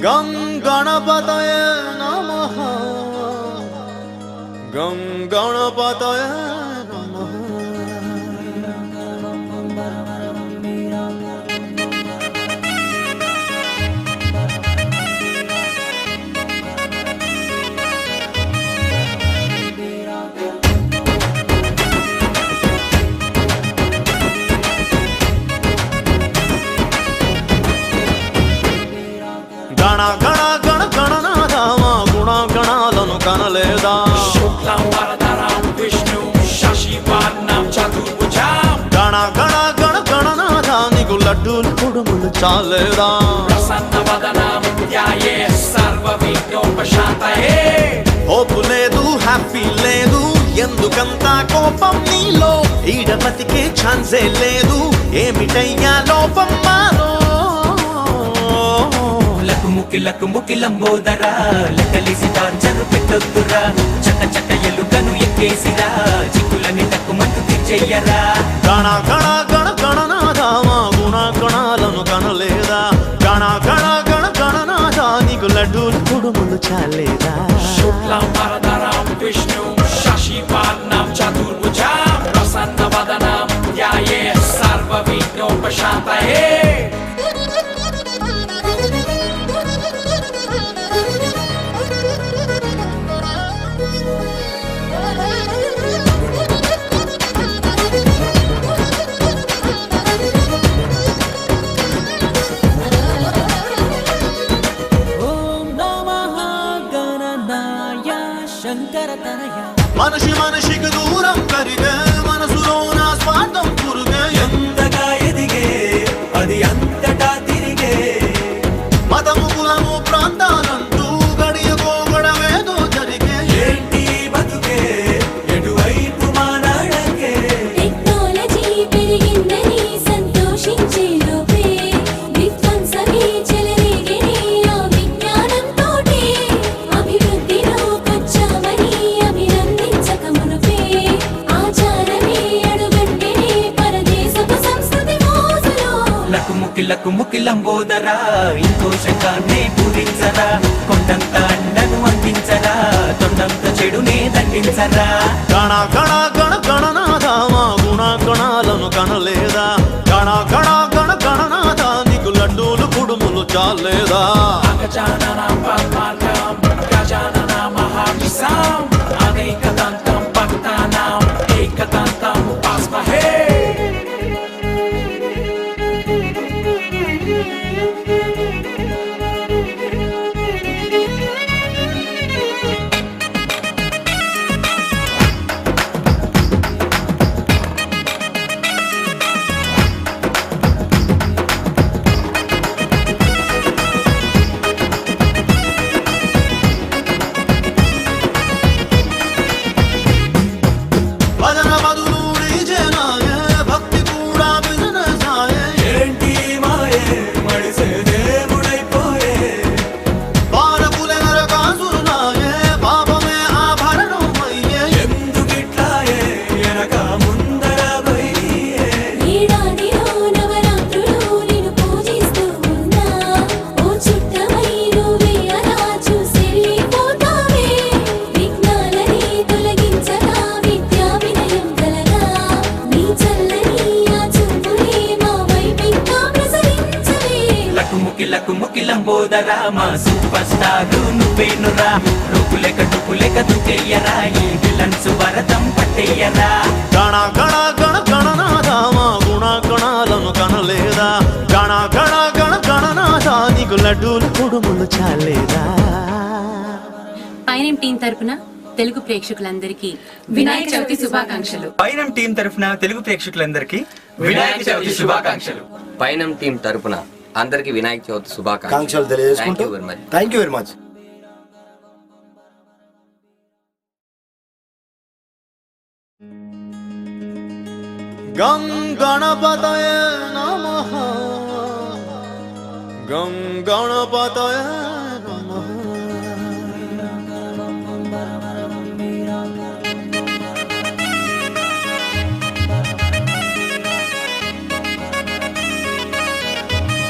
गं गणपतये नमः गं गणपतये नमः। గణ గణ గణ గణనాథమా గుణ గణాలను కనలేదా శుక్లం వరదరం విష్ణు శశివర్ణం చతుర్భుజం గణ గణ గణ గణనాథ నీకు లడ్డూలు కుడుములు చాలేదా ప్రసన్న వదనం ధ్యాయే సర్వ విఘ్నోపశాంతయే. హోపు లేదు హ్యాపీ లేదు ఎందుకంత కోపం నీలో ఈడ బతికే ఛాన్సే లేదు ఏమిటయ్యా లోపం మాలో లకుముకి లంబోదరా లెక్కలేసి టార్చరు పెట్టొద్దురా చక్క చక్క ఎలుకను ఎక్కేసిరా చిక్కులని తక్కుమంటూ తెచ్చెయ్యరా. గణ గణ గణ గణనాథమా గుణ గణాలను కనలేదా గణ గణ గణ గణనాథ నీకు లడ్డూలు కుడుములు చాలేదా శుక్లం వరదరం విష్ణు శశివర్ణం చతుర్భుజం ప్రసన్న వదనం ధ్యాయే సర్వ విఘ్నోపశాంతయే. మనిషి మనిషికి దూరం కరిగే మనసులో నా స్వార్థం పురుగే ఎంతగా ఎదిగే అది అంతటా తిరిగే మతము కులము ప్రాంతాలంటూ గడియకోగడమేదో జరిగే ఏంటి బతుకే ఎటువైపు మానాడకే టెక్నాలజీ పెరిగిందని సంతోషించే లోపే విధ్వంసమే చెలరేగిని ఆ విజ్ఞానంతోటే అభివృద్ధిలోకొచ్చామని అభినందించక మునుపే ఆచారమే అడుగంటేనే పరదేశపు సంస్కృతి మోజులో లకుముకి లంబోదరా ఇంకో శకాన్ని పూరించరా కొండంత అండను అందించరా తొండంత చెడునే దండించరా. గణ గణ గణ గణనాథమా గుణ గణాలను కనలేదా గణ గణ గణ గణనాథ నీకు లడ్డూలు కుడుములు చాలేదా అగజాననం పద్మార్గం గజాననం మహావిశాం అనేకదంతం భక్తానాం ఏకదంతం ఉపాస్మహే. భజన బదులు డీజే నాయే భక్తి కూడా బిజినెస్ ఆయే ఏంటి మాయే మడిసే దేవుడైపోయే పాలకులే నరకాసురు నాయే పాపమే ఆభరణం అయ్యే ఎందుకిట్లాయే ఎనక ముందర పోయే ఏడాదిలో నవరాత్రులు నిన్ను పూజిస్తూ ఉన్నా ఓ చుట్టమై నువ్వే అలా చూసెళ్ళిపోతావే విఘ్నాలని తొలగించగా విద్యా వినయం కలగా నీ చల్లని ఆ చూపుని మా వైపింకా ప్రసరించవే. లకుముకి లంబోదరా మా సూపర్ స్టార్ నువ్వేనురా రుపులెక దుకెయ్యరా ఈ విలన్స్ వరదం పట్టేయరా. గణ గణ గణ గణనాథమా గుణ గణాలను కనలేదా గణ గణ గణ గణనాథ నీకు లడ్డూలు కుడుములు చాలేదా పైనం టీం తరపున తెలుగు ప్రేక్షకులందరికీ వినాయక చవితి శుభాకాంక్షలు. పైనం టీం తరఫున తెలుగు ప్రేక్షకులందరికీ వినాయక చవితి శుభాకాంక్షలు. పైనం టీం తరపున అందరికి వినాయక చవితి శుభాకాంక్షలు. తెలియజేసుకుంటూ Thank you very much. Thank you very much. గం గణపతయే నమః గం గణపతయే